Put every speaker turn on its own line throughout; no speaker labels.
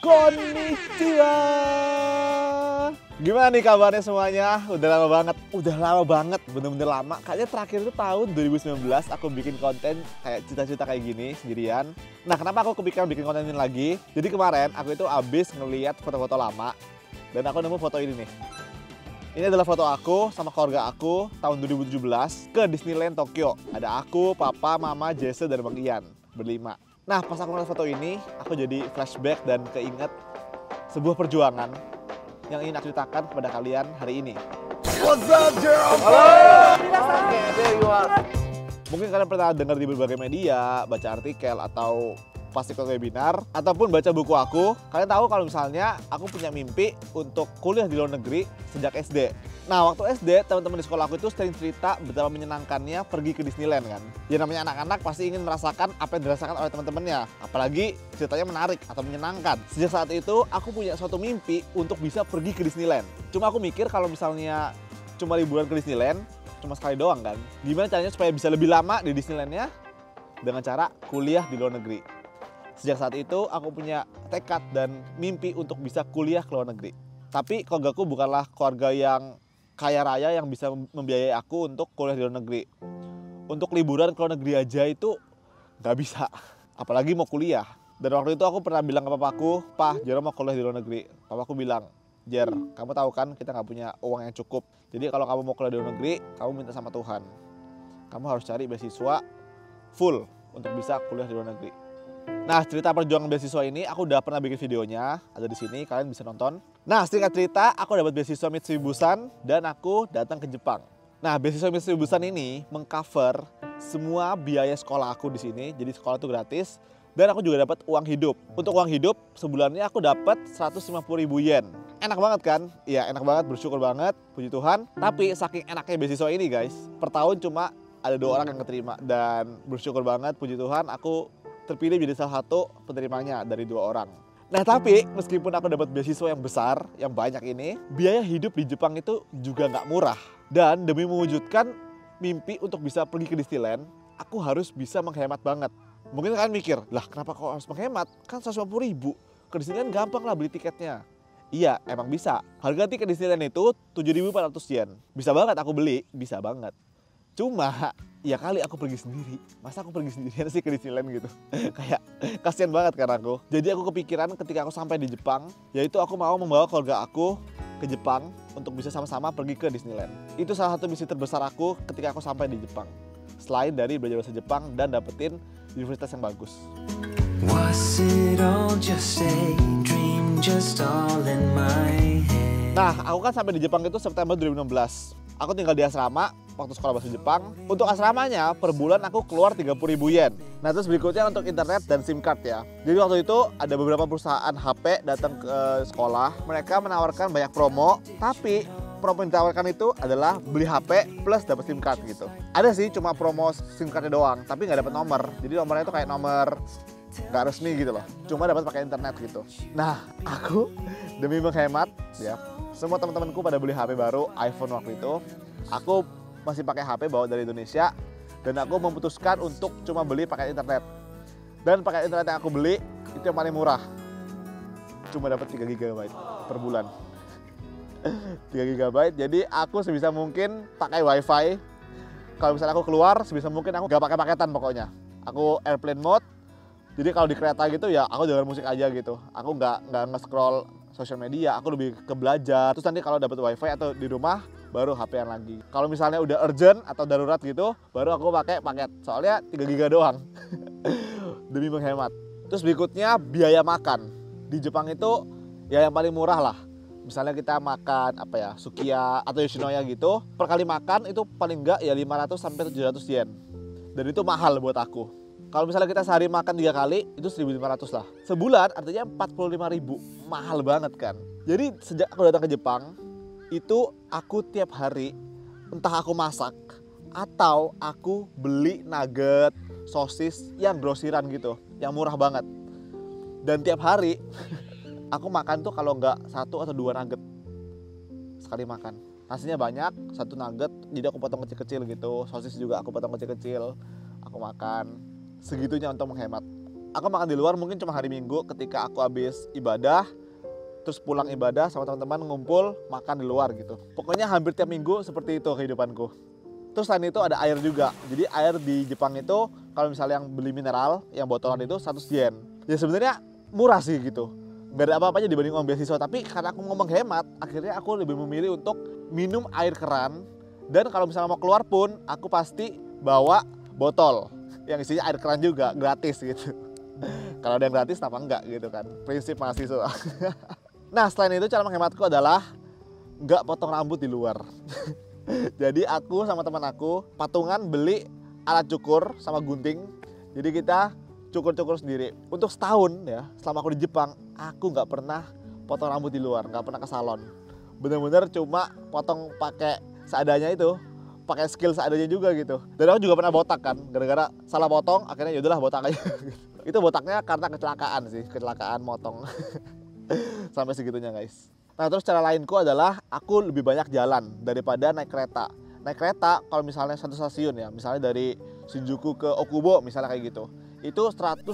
Konnichiwa. Gimana nih kabarnya semuanya? Udah lama banget, bener-bener lama. Kayaknya terakhir itu tahun 2019 aku bikin konten kayak cerita-cerita kayak gini sendirian. Nah, kenapa aku kepikiran bikin konten ini lagi? Jadi kemarin aku itu abis ngeliat foto-foto lama dan aku nemu foto ini nih. Ini adalah foto aku sama keluarga aku tahun 2017 ke Disneyland Tokyo. Ada aku, papa, mama, Jesse, dan Bang Ian berlima. Nah, pas aku ngeliat foto ini, aku jadi flashback dan keinget sebuah perjuangan yang ingin aku ceritakan kepada kalian hari ini.
What's up, Jerome?
Halo.
Oke, there you are.
Mungkin kalian pernah dengar di berbagai media, baca artikel, atau pasti ikut webinar, ataupun baca buku aku. Kalian tahu kalau misalnya aku punya mimpi untuk kuliah di luar negeri sejak SD. Nah, waktu SD, teman-teman di sekolah aku itu sering cerita betapa menyenangkannya pergi ke Disneyland kan. Ya namanya anak-anak pasti ingin merasakan apa yang dirasakan oleh teman-temannya. Apalagi ceritanya menarik atau menyenangkan. Sejak saat itu, aku punya suatu mimpi untuk bisa pergi ke Disneyland. Cuma aku mikir kalau misalnya cuma liburan ke Disneyland, cuma sekali doang kan. Gimana caranya supaya bisa lebih lama di Disneylandnya? Dengan cara kuliah di luar negeri. Sejak saat itu, aku punya tekad dan mimpi untuk bisa kuliah ke luar negeri. Tapi keluargaku bukanlah keluarga yang kaya raya yang bisa membiayai aku untuk kuliah di luar negeri. Untuk liburan ke luar negeri aja itu nggak bisa, apalagi mau kuliah. Dan waktu itu aku pernah bilang ke papaku, "Pak, Jero mau kuliah di luar negeri." Papaku bilang, "Jer, kamu tahu kan kita nggak punya uang yang cukup. Jadi kalau kamu mau kuliah di luar negeri, kamu minta sama Tuhan. Kamu harus cari beasiswa full untuk bisa kuliah di luar negeri." Nah, cerita perjuangan beasiswa ini aku udah pernah bikin videonya, ada di sini, kalian bisa nonton. Nah, singkat cerita, aku dapat beasiswa Mitsui Busan dan aku datang ke Jepang. Nah, beasiswa Mitsui Busan ini mengcover semua biaya sekolah aku di sini, jadi sekolah itu gratis. Dan aku juga dapat uang hidup. Untuk uang hidup, sebulannya aku dapat 150.000 yen. Enak banget kan? Iya, enak banget, bersyukur banget, puji Tuhan. Tapi saking enaknya beasiswa ini guys, per tahun cuma ada 2 orang yang keterima. Dan bersyukur banget, puji Tuhan, aku terpilih menjadi salah satu penerimanya dari 2 orang. Nah, tapi meskipun aku dapat beasiswa yang besar, yang banyak ini, biaya hidup di Jepang itu juga nggak murah. Dan demi mewujudkan mimpi untuk bisa pergi ke Disneyland, aku harus bisa menghemat banget. Mungkin kalian mikir, lah kenapa kok harus menghemat? Kan 150.000, ke Disneyland gampang lah beli tiketnya. Iya, emang bisa. Harga tiket Disneyland itu 7.400 yen. Bisa banget aku beli, bisa banget. Cuma, ya kali aku pergi sendiri. Masa aku pergi sendirian sih ke Disneyland gitu? Kayak kasihan banget kan aku. Jadi aku kepikiran ketika aku sampai di Jepang, yaitu aku mau membawa keluarga aku ke Jepang untuk bisa sama-sama pergi ke Disneyland. Itu salah satu misi terbesar aku ketika aku sampai di Jepang. Selain dari belajar bahasa Jepang dan dapetin universitas yang bagus. Nah, aku kan sampai di Jepang itu September 2016. Aku tinggal di asrama waktu sekolah bahasa Jepang. Untuk asramanya per bulan aku keluar 30.000 yen. Nah, terus berikutnya untuk internet dan SIM card ya. Jadi waktu itu ada beberapa perusahaan HP datang ke sekolah. Mereka menawarkan banyak promo, tapi promo yang ditawarkan itu adalah beli HP plus dapat SIM card gitu. Ada sih cuma promo SIM cardnya doang, tapi nggak dapat nomor. Jadi nomornya itu kayak nomor nggak resmi gitu loh. Cuma dapat pakai internet gitu. Nah, aku demi menghemat ya. Semua teman-temanku pada beli HP baru, iPhone waktu itu. Aku masih pakai HP bawa dari Indonesia dan aku memutuskan untuk cuma beli pakai internet. Dan pakai internet yang aku beli itu yang paling murah. Cuma dapat 3 GB per bulan. 3 GB. Jadi aku sebisa mungkin pakai WiFi. Kalau misalnya aku keluar, sebisa mungkin aku gak pakai paketan pokoknya. Aku airplane mode. Jadi kalau di kereta gitu ya aku dengar musik aja gitu. Aku nggak nge-scroll sosial media, aku lebih ke belajar. Terus nanti kalau dapat wifi atau di rumah baru HP-an lagi. Kalau misalnya udah urgent atau darurat gitu, baru aku pakai paket. Soalnya 3 GB doang. Demi menghemat. Terus berikutnya biaya makan. Di Jepang itu ya yang paling murah lah. Misalnya kita makan apa ya, Sukiya atau Yoshinoya gitu, per kali makan itu paling enggak ya 500 sampai 700 yen. Dan itu mahal buat aku. Kalau misalnya kita sehari makan 3 kali, itu 1.500 lah. Sebulan artinya 45.000. Mahal banget kan. Jadi sejak aku datang ke Jepang, itu aku tiap hari, entah aku masak, atau aku beli nugget, sosis yang grosiran gitu, yang murah banget. Dan tiap hari, aku makan tuh kalau nggak 1 atau 2 nugget sekali makan. Nasinya banyak, 1 nugget, jadi aku potong kecil-kecil gitu. Sosis juga aku potong kecil-kecil, aku makan. Segitunya untuk menghemat. aku makan di luar mungkin cuma hari Minggu ketika aku habis ibadah, terus pulang ibadah sama teman-teman ngumpul makan di luar gitu. Pokoknya hampir tiap minggu seperti itu kehidupanku. Terus selain itu ada air juga. Jadi air di Jepang itu kalau misalnya yang beli mineral, yang botolan itu 100 yen. Ya sebenarnya murah sih gitu. Gak ada apa-apanya dibanding uang beasiswa, tapi karena aku ngomong hemat, akhirnya aku lebih memilih untuk minum air keran. Dan kalau misalnya mau keluar pun, aku pasti bawa botol yang isinya air keran juga, gratis gitu. Kalau ada yang gratis, kenapa enggak gitu kan. Prinsip mahasiswa. Nah, selain itu cara menghematku adalah nggak potong rambut di luar. Jadi aku sama teman aku patungan beli alat cukur sama gunting. Jadi kita cukur-cukur sendiri. Untuk setahun ya, selama aku di Jepang, aku nggak pernah potong rambut di luar, nggak pernah ke salon. Bener-bener cuma potong pakai seadanya itu, pakai skill seadanya juga gitu. Dan aku juga pernah botak kan, gara-gara salah potong, akhirnya yaudahlah botak aja. Itu botaknya karena kecelakaan sih, kecelakaan motong. Sampai segitunya guys. Nah terus cara lainku adalah aku lebih banyak jalan daripada naik kereta. Naik kereta kalau misalnya satu stasiun ya, misalnya dari Shinjuku ke Okubo misalnya kayak gitu, itu 150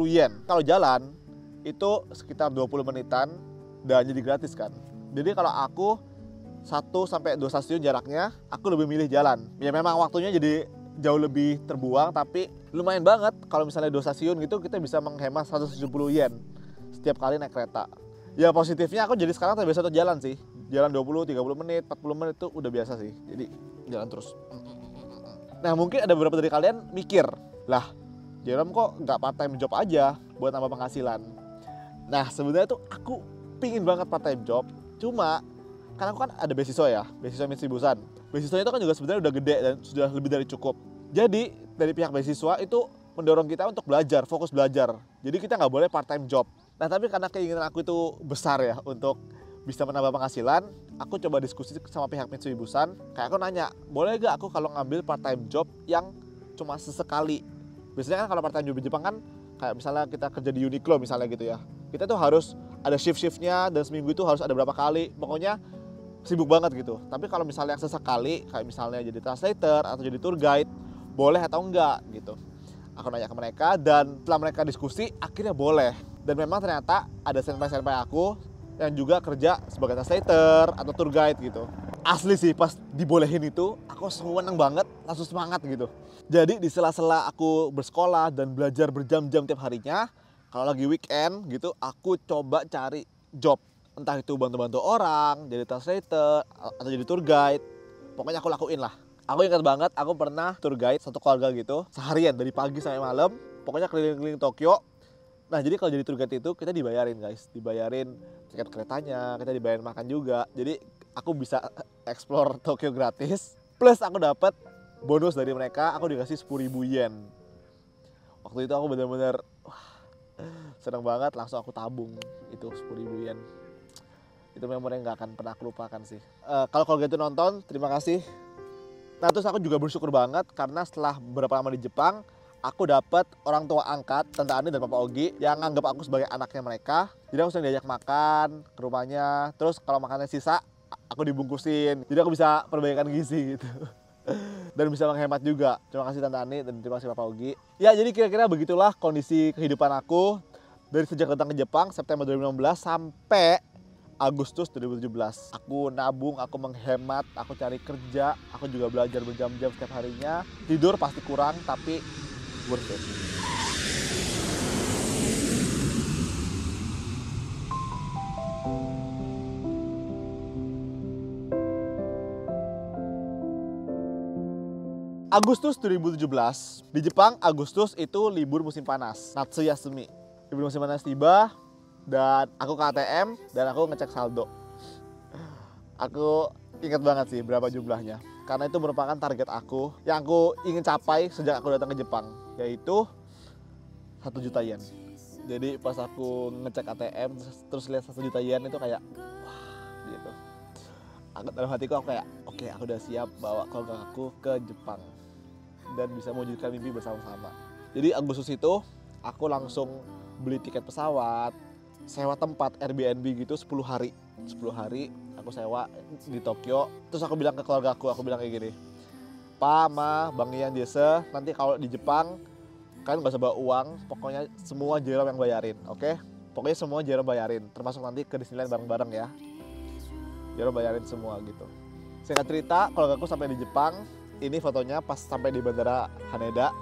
yen. Kalau jalan itu sekitar 20 menitan dan jadi gratis kan. Jadi kalau aku 1-2 stasiun jaraknya, aku lebih milih jalan. Ya memang waktunya jadi jauh lebih terbuang, tapi lumayan banget kalau misalnya 2 stasiun gitu kita bisa menghemat 170 yen setiap kali naik kereta. Ya positifnya aku jadi sekarang terbiasa untuk jalan sih. Jalan 20, 30 menit, 40 menit itu udah biasa sih. Jadi jalan terus. Nah mungkin ada beberapa dari kalian mikir, lah Jerome kok nggak part time job aja buat nambah penghasilan. Nah sebenarnya tuh aku pingin banget part time job. Cuma karena aku kan ada beasiswa ya, beasiswa Mitsubishi. Beasiswanya itu kan juga sebenarnya udah gede dan sudah lebih dari cukup. Jadi dari pihak beasiswa itu mendorong kita untuk belajar, fokus belajar. Jadi kita nggak boleh part time job. Nah tapi karena keinginan aku itu besar ya untuk bisa menambah penghasilan, aku coba diskusi sama pihak Mitsubishi. Kayak aku nanya, boleh gak aku kalau ngambil part time job yang cuma sesekali? Biasanya kan kalau part time job di Jepang kan kayak misalnya kita kerja di Uniqlo misalnya gitu ya. Kita tuh harus ada shift-shiftnya dan seminggu itu harus ada berapa kali. Pokoknya sibuk banget gitu. Tapi kalau misalnya yang sesekali kayak misalnya jadi translator atau jadi tour guide, boleh atau enggak gitu. Aku nanya ke mereka dan setelah mereka diskusi akhirnya boleh. Dan memang ternyata ada senpai-senpai aku yang juga kerja sebagai translator atau tour guide gitu. Asli sih pas dibolehin itu aku seneng banget, langsung semangat gitu. Jadi di sela-sela aku bersekolah dan belajar berjam-jam tiap harinya, kalau lagi weekend gitu aku coba cari job. Entah itu bantu-bantu orang, jadi translator atau jadi tour guide. Pokoknya aku lakuin lah. Aku ingat banget aku pernah tour guide satu keluarga gitu seharian dari pagi sampai malam. Pokoknya keliling-keliling Tokyo. Nah jadi kalau jadi tour guide itu kita dibayarin guys, dibayarin tiket keretanya, kita dibayarin makan juga. Jadi aku bisa explore Tokyo gratis. Plus aku dapat bonus dari mereka, aku dikasih 10.000 yen. Waktu itu aku benar-benar senang banget, langsung aku tabung itu 10.000 yen. Itu memori yang gak akan pernah aku lupakan sih. Kalau keluarga itu nonton, terima kasih. Nah terus aku juga bersyukur banget karena setelah beberapa lama di Jepang, aku dapat orang tua angkat, Tante Ani dan Papa Ogi yang anggap aku sebagai anaknya mereka. Jadi aku sering diajak makan ke rumahnya. Terus kalau makannya sisa, aku dibungkusin. Jadi aku bisa perbaikan gizi gitu. Dan bisa menghemat juga. Terima kasih Tante Ani dan terima kasih Papa Ogi. Ya jadi kira-kira begitulah kondisi kehidupan aku dari sejak datang ke Jepang September 2016 sampai Agustus 2017. Aku nabung, aku menghemat, aku cari kerja, aku juga belajar berjam-jam setiap harinya. Tidur pasti kurang tapi worth it. Agustus 2017, di Jepang Agustus itu libur musim panas, Natsuyasumi. Libur musim panas tiba dan aku ke ATM dan aku ngecek saldo. Aku ingat banget sih berapa jumlahnya, karena itu merupakan target aku yang aku ingin capai sejak aku datang ke Jepang, yaitu 1 juta yen. Jadi pas aku ngecek ATM terus lihat 1 juta yen itu kayak wah gitu. Dalam hatiku aku kayak oke, aku udah siap bawa keluarga aku ke Jepang dan bisa mewujudkan mimpi bersama-sama. Jadi Agustus itu aku langsung beli tiket pesawat, sewa tempat Airbnb gitu 10 hari. 10 hari aku sewa di Tokyo. Terus aku bilang ke keluarga aku bilang kayak gini, Pa, Ma, Bang Ian, Jesse, nanti kalau di Jepang Kalian gak usah bawa uang, pokoknya semua Jerome yang bayarin, oke? Pokoknya semua Jerome bayarin, termasuk nanti ke Disneyland bareng-bareng ya. Jerome bayarin semua gitu. Singkat cerita, kalau aku sampai di Jepang, ini fotonya pas sampai di Bandara Haneda.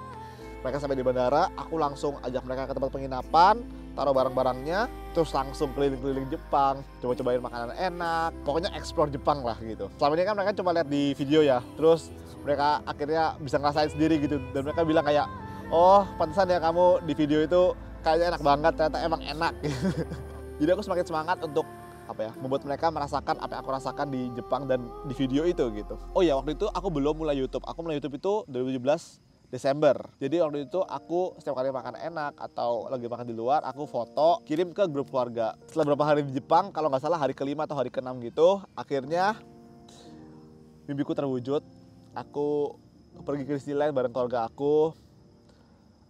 Mereka sampai di bandara, aku langsung ajak mereka ke tempat penginapan, taruh barang-barangnya, terus langsung keliling-keliling Jepang, coba-cobain makanan enak, pokoknya explore Jepang lah gitu. Selama ini kan mereka cuma lihat di video ya, terus mereka akhirnya bisa ngerasain sendiri gitu, dan mereka bilang kayak, oh pantesan ya kamu di video itu kayaknya enak banget, ternyata emang enak. Jadi aku semakin semangat untuk membuat mereka merasakan apa yang aku rasakan di Jepang dan di video itu gitu. Oh ya, waktu itu aku belum mulai YouTube. Aku mulai YouTube itu 2017 Desember. Jadi waktu itu aku setiap kali makan enak atau lagi makan di luar, aku foto, kirim ke grup keluarga. Setelah beberapa hari di Jepang, kalau nggak salah hari ke-5 atau hari ke-6 gitu, akhirnya mimpiku terwujud. Aku pergi ke Disneyland bareng keluarga aku.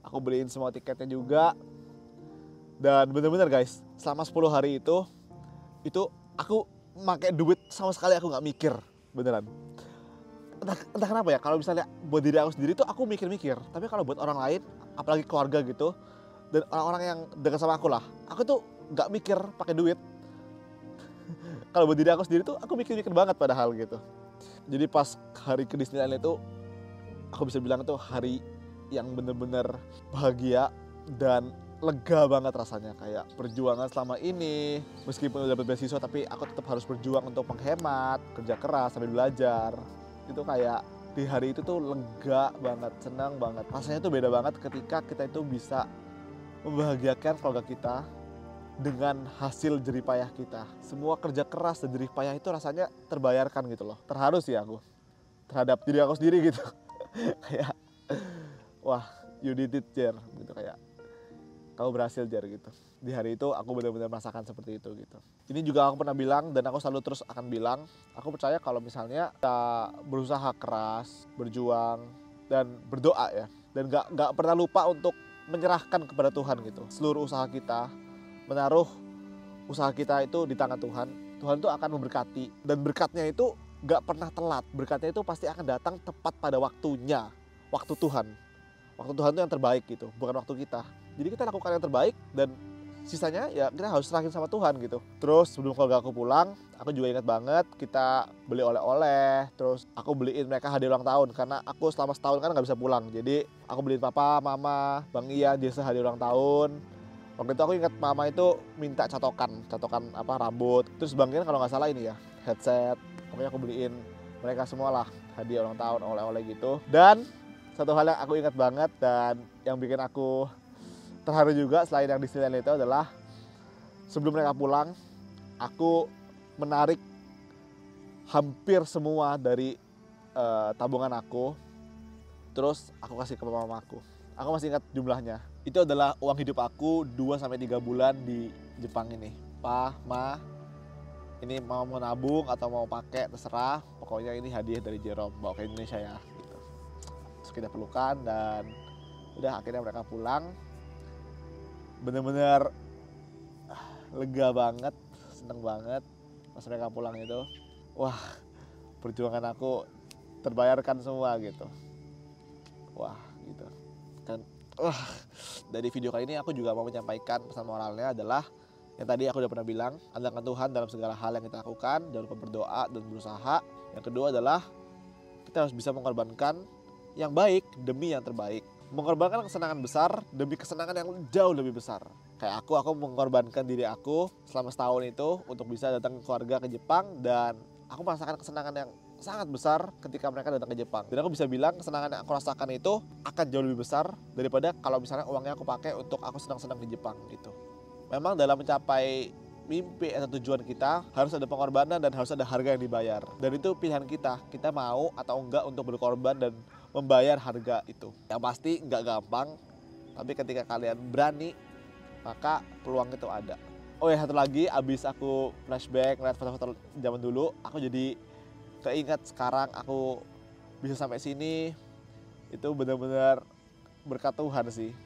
Aku beliin semua tiketnya juga. Dan bener-bener guys, selama 10 hari itu aku pakai duit sama sekali, aku nggak mikir, beneran. Entah kenapa ya, kalau misalnya buat diri aku sendiri tuh aku mikir-mikir, tapi kalau buat orang lain, apalagi keluarga gitu, dan orang-orang yang dekat sama aku lah, aku tuh nggak mikir pakai duit. Kalau buat diri aku sendiri tuh aku mikir-mikir banget padahal gitu. Jadi pas hari ke Disneyland itu, aku bisa bilang itu hari yang bener-bener bahagia dan lega banget rasanya. Kayak perjuangan selama ini, meskipun udah dapat beasiswa tapi aku tetap harus berjuang untuk menghemat, kerja keras sambil belajar. Itu kayak di hari itu tuh lega banget, senang banget. Rasanya tuh beda banget ketika kita itu bisa membahagiakan keluarga kita dengan hasil jerih payah kita. Semua kerja keras dan jerih payah itu rasanya terbayarkan gitu loh. Terharu sih aku terhadap diri aku sendiri gitu. Kayak wah, you did it, Jer, gitu, kayak kamu berhasil, Jer, gitu. Di hari itu aku benar-benar merasakan seperti itu gitu. Ini juga aku pernah bilang dan aku selalu terus akan bilang, aku percaya kalau misalnya kita berusaha keras, berjuang dan berdoa ya, dan gak pernah lupa untuk menyerahkan kepada Tuhan gitu. Seluruh usaha kita, menaruh usaha kita itu di tangan Tuhan. Tuhan itu akan memberkati, dan berkatnya itu gak pernah telat. Berkatnya itu pasti akan datang tepat pada waktunya, waktu Tuhan. Waktu Tuhan itu yang terbaik gitu, bukan waktu kita. Jadi kita lakukan yang terbaik dan sisanya ya kita harus serahin sama Tuhan gitu. Terus sebelum keluarga aku pulang, aku juga ingat banget kita beli oleh-oleh. Terus aku beliin mereka hadiah ulang tahun karena aku selama setahun kan nggak bisa pulang. Jadi aku beliin papa, mama, Bang Ian, Jessa hadiah ulang tahun. Waktu itu aku ingat mama itu minta catokan rambut. Terus Bang Ian kalau nggak salah ini ya headset. Pokoknya aku beliin mereka semua lah hadiah ulang tahun, oleh-oleh gitu. Dan satu hal yang aku ingat banget dan yang bikin aku terharu juga selain yang Disneyland itu adalah sebelum mereka pulang, aku menarik hampir semua dari tabungan aku, terus aku kasih ke mamaku. Aku masih ingat jumlahnya. Itu adalah uang hidup aku 2-3 bulan di Jepang ini. Pa, Ma, ini mau nabung atau mau pakai terserah. Pokoknya ini hadiah dari Jerome, bawa ke Indonesia ya. Kita pelukan dan udah akhirnya mereka pulang. Bener-bener lega banget, seneng banget pas mereka pulang itu. Wah, perjuangan aku terbayarkan semua gitu. Wah, gitu. Dan dari video kali ini aku juga mau menyampaikan pesan moralnya adalah yang tadi aku udah pernah bilang, andalkan Tuhan dalam segala hal yang kita lakukan, jangan lupa berdoa dan berusaha. Yang kedua adalah kita harus bisa mengorbankan yang baik demi yang terbaik. Mengorbankan kesenangan besar demi kesenangan yang jauh lebih besar. Kayak aku mengorbankan diri aku selama setahun itu untuk bisa datang ke keluarga ke Jepang, dan aku merasakan kesenangan yang sangat besar ketika mereka datang ke Jepang. Dan aku bisa bilang kesenangan yang aku rasakan itu akan jauh lebih besar daripada kalau misalnya uangnya aku pakai untuk aku senang-senang di Jepang gitu. Memang dalam mencapai mimpi atau tujuan kita harus ada pengorbanan dan harus ada harga yang dibayar. Dan itu pilihan kita mau atau enggak untuk berkorban dan membayar harga itu. Yang pasti enggak gampang, tapi ketika kalian berani, maka peluang itu ada. Oh ya, satu lagi, abis aku flashback ngeliat foto-foto zaman dulu, aku jadi keinget sekarang aku bisa sampai sini, itu benar-benar berkat Tuhan sih.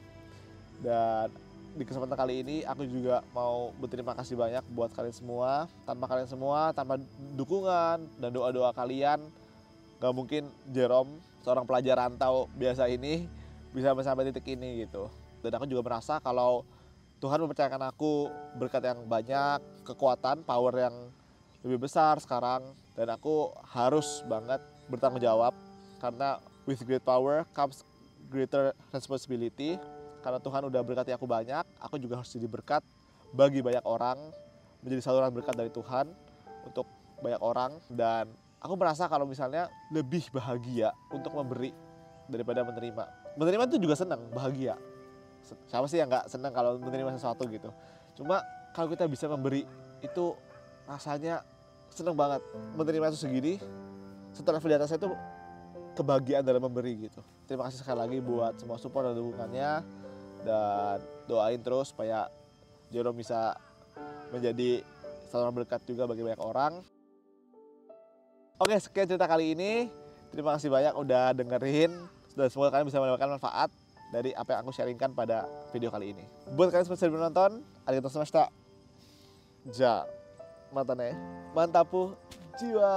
Dan di kesempatan kali ini aku juga mau berterima kasih banyak buat kalian semua. Tanpa kalian semua, tanpa dukungan dan doa-doa kalian, gak mungkin Jerome, seorang pelajar rantau biasa ini, bisa sampai titik ini gitu. Dan aku juga merasa kalau Tuhan mempercayakan aku berkat yang banyak, kekuatan, power yang lebih besar sekarang, dan aku harus banget bertanggung jawab karena with great power comes greater responsibility. Karena Tuhan udah berkati aku banyak, aku juga harus jadi berkat bagi banyak orang, menjadi saluran berkat dari Tuhan untuk banyak orang. Dan aku merasa kalau misalnya lebih bahagia untuk memberi daripada menerima. Menerima itu juga senang, bahagia. Siapa sih yang nggak senang kalau menerima sesuatu gitu. Cuma kalau kita bisa memberi itu rasanya senang banget. Menerima itu segini, setelah di atasnya itu kebahagiaan dalam memberi gitu. Terima kasih sekali lagi buat semua support dan dukungannya, dan doain terus supaya Jerome bisa menjadi saluran berkat juga bagi banyak orang. Oke, sekian cerita kali ini. Terima kasih banyak udah dengerin, dan semoga kalian bisa mendapatkan manfaat dari apa yang aku sharingkan pada video kali ini. Buat kalian semua yang sudah menonton, arigatou gozaimashita. Ja, matane, mantapu jiwa.